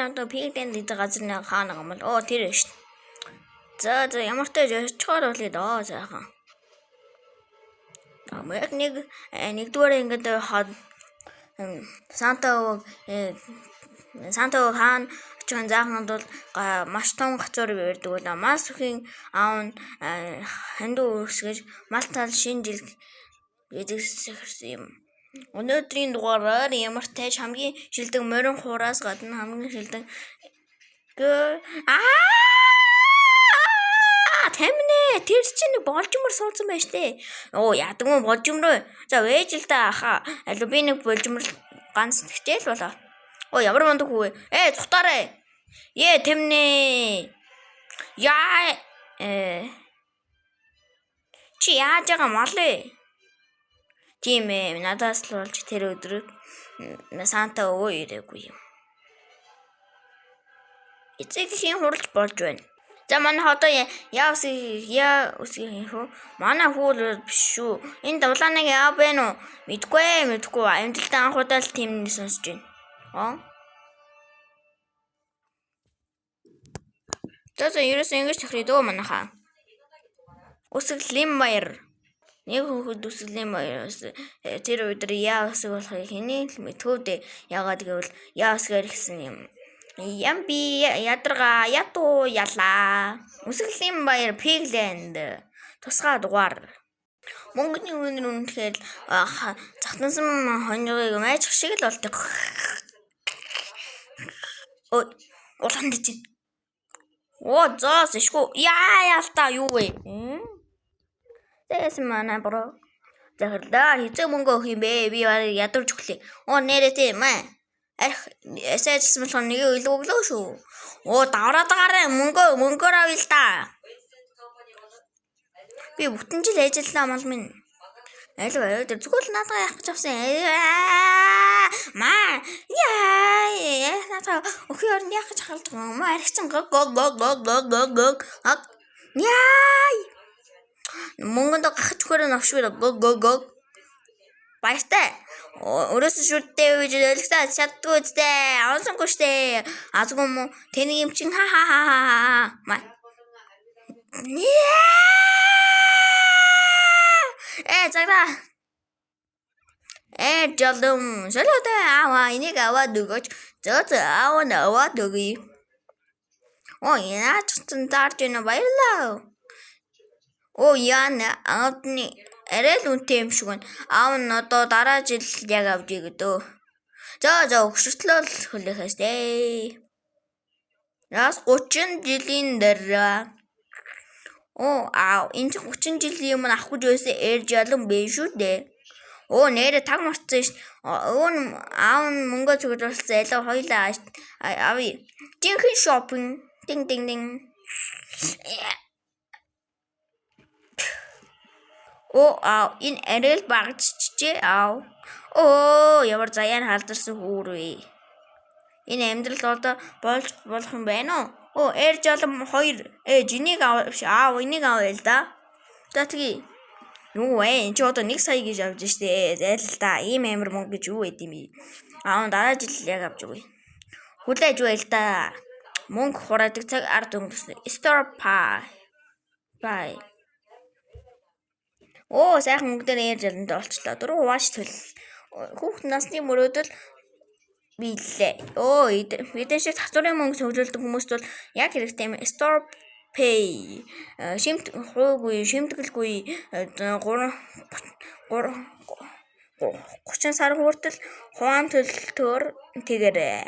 одоо пигдэн гэдэг газар нэг хаана юм бол тэр шүү. За ямар ч тааж очихоор болъё доо сайхан. Яг нэгдүгээр ингээд Санта хаан очихын зааханд бол маш том гацуур барьдаг байлаа. Мас өхийн аав нь хандуу үсгэж малтал шинэ жил гэдэг сахирсан юм. Өнөөдрийн дугаараар ямар ч тааж хамгийн шилдэг морин хуураас гадна хамгийн шилдэг Тэмнэ тэр чинь болжмор суудсан байж тээ. Ядаггүй болжмороо. За вэж л да аха. Аль би нэг болжмор ганц тэгчээл болоо. Ямар мундаг хүү. Цухтаарэ. Тэмнэ. Яа. Чи яаж байгаа малээ? Тийм ээ. Надаас л болж тэр өдөр Санта ирээгүй юм. Эцэг хийн хуралж болж байна. За манай одоо яа үсгий хөө манай хүү биш шүү. Энэ дулааныг яа бэ нөө мэдгүй амьдралдаа анх удаа л тийм нэг сонсож байна. За ерөөсөө ингэж тохирё дөө манайхаа. Үсгэлэн баяр. Нэг хүүхэд үсгэлэн баяр. Тэр өдөр яа үсэг болохыг хэний л мэдхүү дээ. Ягаад гэвэл яа үсгээр гэсэн юм. Ямби ядарга яту яла үсгэлэн баяр Pigland тусгай дугаар мөнгөний үнэр үнэхээр захтансан хоньёгийг майжх шиг л болдог. Улаан дэжин. Зоос ишгүй яалтаа юу вэ? Тэс манай бро. Захирлаа хэзээ мөнгө өгөх юм бэ? Би ядарч өглөө. Нэрээ тийм ээ. Эсэжсэн болох нэг илүүглөө шүү. Давраад гараа мөнгөөр авъя л да. Би бүтэн жил ажиллаа мал минь. Аль зүгээр надаа яах гэж авсан. Надаа өхөө орнд яах гэж халдсан. Аригчин гог. Мөнгөнд гахаж өгөхөр навшгүй гог. Баяртай. Өрөөсөө шүрдтэй үеж өлгсаа чаддгүй үстэй. Онсонгүй штэ. Азгүй юм уу? Тэний юм чин загра. Жолом. Солиотой энийг аваад өгөөч. Аав нь аваад өгье. Яаж ч таарч байна баярлаа. Яана аавны арай л үнэтэй юм шиг байна. Аав нь одоо дараа жил яг авч игэдөө. За өгшөртлөө хөлөхөөс дээ. Яс 30 жилийн дараа. Энэ 30 жилийн өмнө авах гэж байсан жолом биш шүү дээ. Нэрэ таг марцсан ш. Аав нь мөнгө цуглуулсан алаа хоёлаа авъя. Жинхэнэ шопинг. Дing. Энэ арай л багчжээ ямар заяан халдарсан хүүрвэ. Энэ амьдрал одоо болох юм байна уу? Жолом 2 жинийг энийг авъя л да. За тэгье. Юу вэ? Чи одоо 1 сая гэж авж штэ. Зайл л да. Ийм амар мөнгө гэж юу байд юм бэ? Дараа жил яг авч өгье. Хүлээж байл да. Мөнгө хураадаг цаг ард өнгөрсөн. Store Bye. Сайхан мөнгөдөр жолонд олчлоо. Дөрөв хувааш төл. Хүүхд насны мөрөөдөл биелээ. Бидэн шиг татварын мөнгө цуглуулдаг хүмүүст бол яг хэрэгтэй юм. Store Pay. Шимтгэлгүй 30 сар хүртэл хуан төлөлтөөр тэгэрээ.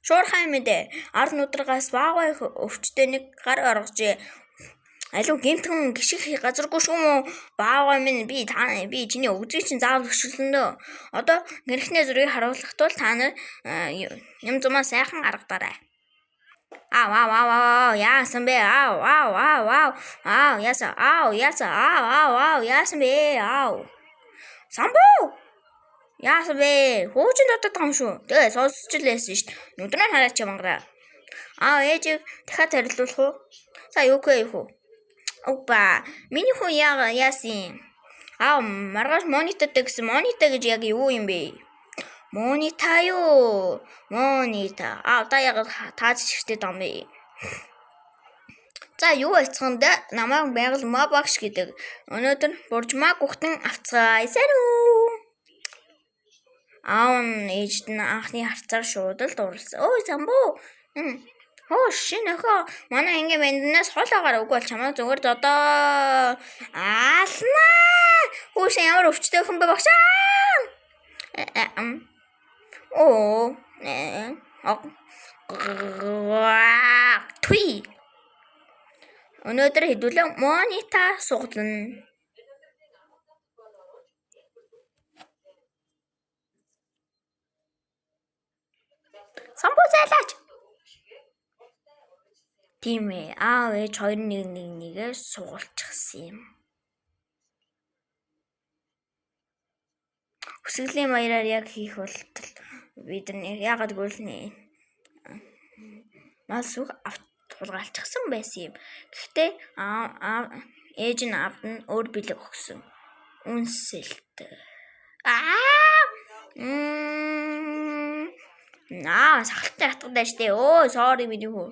Шуурхай мэдээ. Ард нудрагаас баагүй өвчтөй нэг гар оргожээ. Алуу гэмтэн гიშих газаргүй шүү мө. Баагүй минь би чиний өгзөг чинь заавал хөшөрлөн дөө. Одоо гэрхнээ зургийг харуулах тул та нар юм зумаа сайхан гаргадаарай. Яасан бэ? Яасан бэ? Самбуу! Яасан бэ? Хуучин дотоод байгаа юм шүү. Тэгээ сонсож л байсан шүү дээ. Нүдрээ хараач ямгараа. Ээжийг дахиад харилцуулах уу? За юу гэх юм. Миний хүн яасан? Маргааш монитатай гэсэн монита гэж яг юу юм бэ? Монита юу? Монита. Та яг тааж чигтэй дам бэ? За юу байцгаанд намайг байгаль мабагш гэдэг. Өнөөдөр буржмаа гухтан авцгаая. Сайн уу? Аав нь ээжд нь анхны харцаар шуудалд урласан. Ой самбуу. Шинэ охин манай ангийн банднаас хол агаар үгүй бол чамайг зүгээр зодоо аалнаа. Хүүшин ямар өвчтэй охин бэ багшаа? Түй. Өнөөдөр хэдүүлэн монита суглана. Самбуу зайлаач. Тийм ээ. Аав ээж 2-1-1-1-гээ суулчихсан юм. Хүсгэлийн баяраар яг хийх болтол бид нар яагаад гүйлнэ? Мал сүх авт тулгаалчихсан байсан юм. Гэхдээ ээж нь аавд нь өөр бэлэг өгсөн. Үнсэлт. Сахалтай хатгатай штэ. Sorry миний хүү.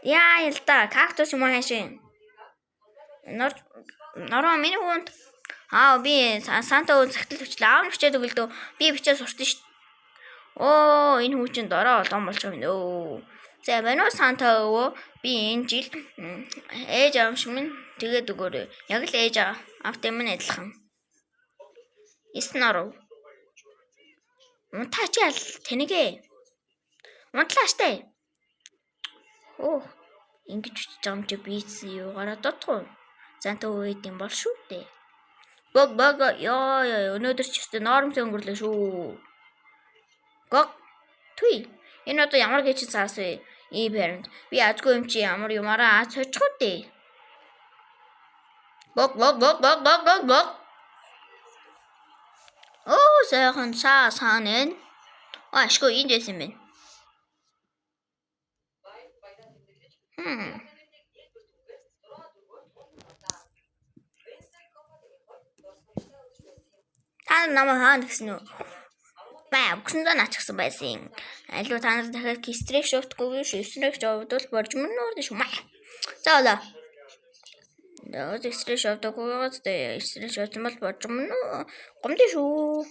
Яа ялта кактус юм хаашаа. Нороо миний хүнд би санта өө цагтл хүчлээ. Аав нь бичээд өгөлдөө. Би бичээд сурсан штт. Энэ хүн чинь дороо олон болж байгаа юм. За байна уу санта өө. Би энэ жил ээж аамш минь тэгээд өгөөрэй. Яг л ээж автай минь адилхан. 9 нороо. Унтаач ял тэнэгээ. Унтлаа штэ. Ингэж үчиж байгаа юм чи бийсэн юугаараа дутгуу. Санта өөд юм бол шүү дээ. Бог ёо өнөөдөр ч өстө нормтой өнгөрлөө шүү. Түй. Энэ одоо ямар гэж цаас вэ? Parent. Би азгүй юм чи ямар юмараа аз хожих үү дээ. Бог. Сайхан саанэн. Ашгүй энэ дэс юм бэ. Та намайг хаана гэсэн үү? Өгсөндөө наачсан байсан. Алуу та нар дахиад стресс шоутгүй биш. Стресс шоутвол боржмоноор шүү маа. За олоо. Стресс шоутгүй гэдэг. Стресс шоутсан бол боржмон гомдё шүү.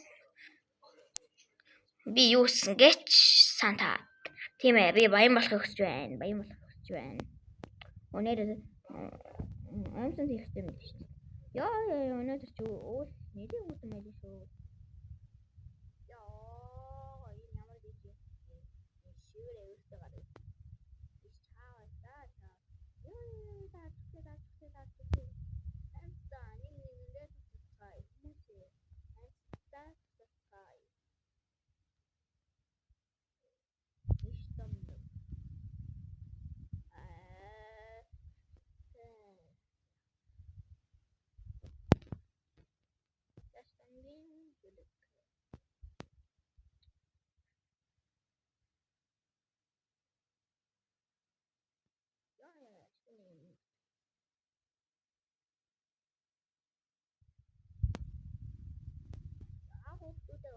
Би юу гэсэн гэж санта. Тийм ээ би баян болохыг хүсэж байна. Өнөөдөр амтсан хэрэгтэй мэт шүү. Яа өнөөдөр чи уул нэлээд үүдэн байл шүү.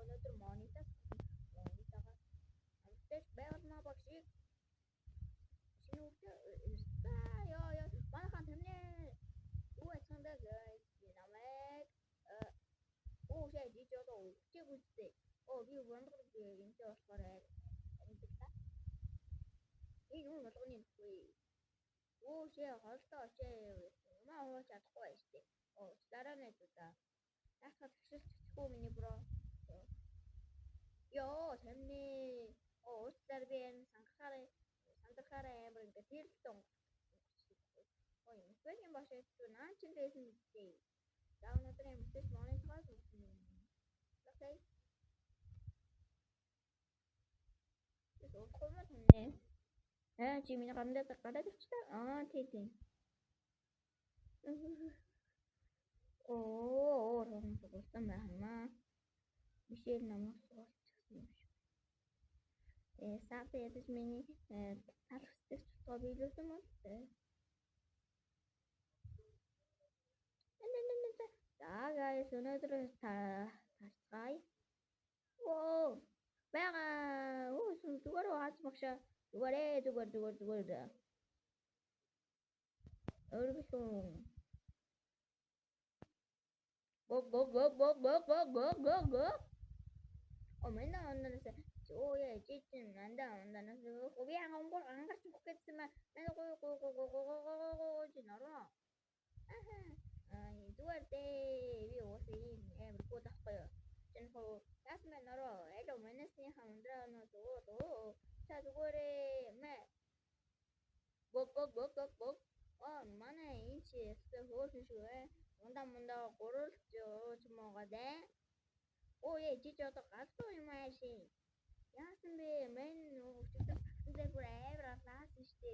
Өнөөдөр монитагаар амттай байгаль маа багшиг шинэ үгтэй ёо манайхан тэмнэ юу ачаандаа guys намайг шээ дижодоо үчиг үстэй би вандаг юмтай болохоор амттай юу болгоны үгүй шээ холтоо шээ маа хооч чадахгүй штэ дараа нь даа дахиад хэвшилчихгүй миний бро ёо тэмнэ устарбен сандархаараа амар ингээд тэрэлтэн мөсвэгийн башаас наачин дэсэн үстэй даунатрын мөсвэс монитгаас үснэ окей ඒක කොහොමද නේ чи миний гамдаа гадаад өчтэй тийм ром суулсан байна. Мишель намайг суулчихсан юм шүү. Сарт ядаж миний талхсдаг цуцгаа биелүүлсэн мөн. За guys, өнөөдөр тарцгаая. Оо. Бага. Оо, зүгээр хаац багшаа. Зүгээр. Өргөсөн. Го. О, манай онноос оо яа чичин нандаа онноос би ангор ангарч бүхгэсэн мэ го чинараа зүгээр дээ би уусаа ийм амар гудахгүй чин хоо ясмэ нараа эло манасны хамдраанаас оо та зүгээрээ мэ го манай энэ чи ястаа хөөсөн шүү мундаа гурвалж чимээгаа дээ оо яа чи одоо гацгүй юм ааши яасан бэ мен өчигдөр таксиндээ бүр амар лаасан штэ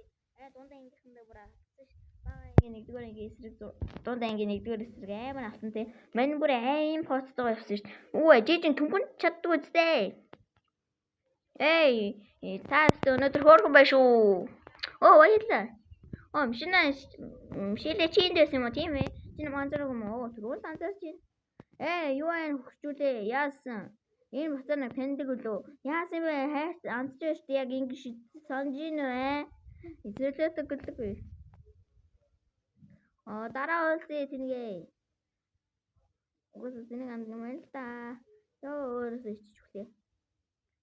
дунд ангийнхандаа бүр авсан ш бага ангийн нэгдүгээр ангийн эсрэг дунд ангийн нэгдүгээр эсрэг амар авсан те мен бүр аим поцтойгоо явсан штэ оо жижиг түнхэн чаддгүй үстэй та өнөөдөр хөөрхөн байна шүү оо баярлаа мшилэ чиндэс юм уу тийм ээ чи манзараг юм уу түрүү сансаас чи юу айн хөчүүлээ яасан энэ бацаа нэг таньдаг үлөө яасан бэ хайр анцж штэ яг ингэж санаж ийн вэ эзэлээтэй гэлгүй дараа уулзъя тэнгээ угсаа тэнэг анд юм л та өөрөөсөө иччих үлээ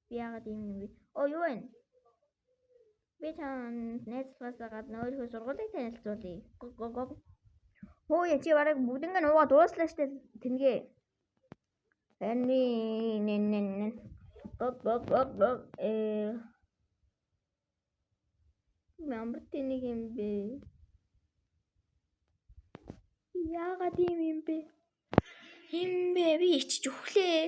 би яагаад юм бэ юу вэ би чам найзлахаас гадна өөрийнхөө сургуулийг танилцуулъя го хөө яа чи бараг бүгднийг нуугаа дууслаа штэ тэнгээ нэн го ямар тэнэг юм бэ яагаад юм бэ би иччих өглөө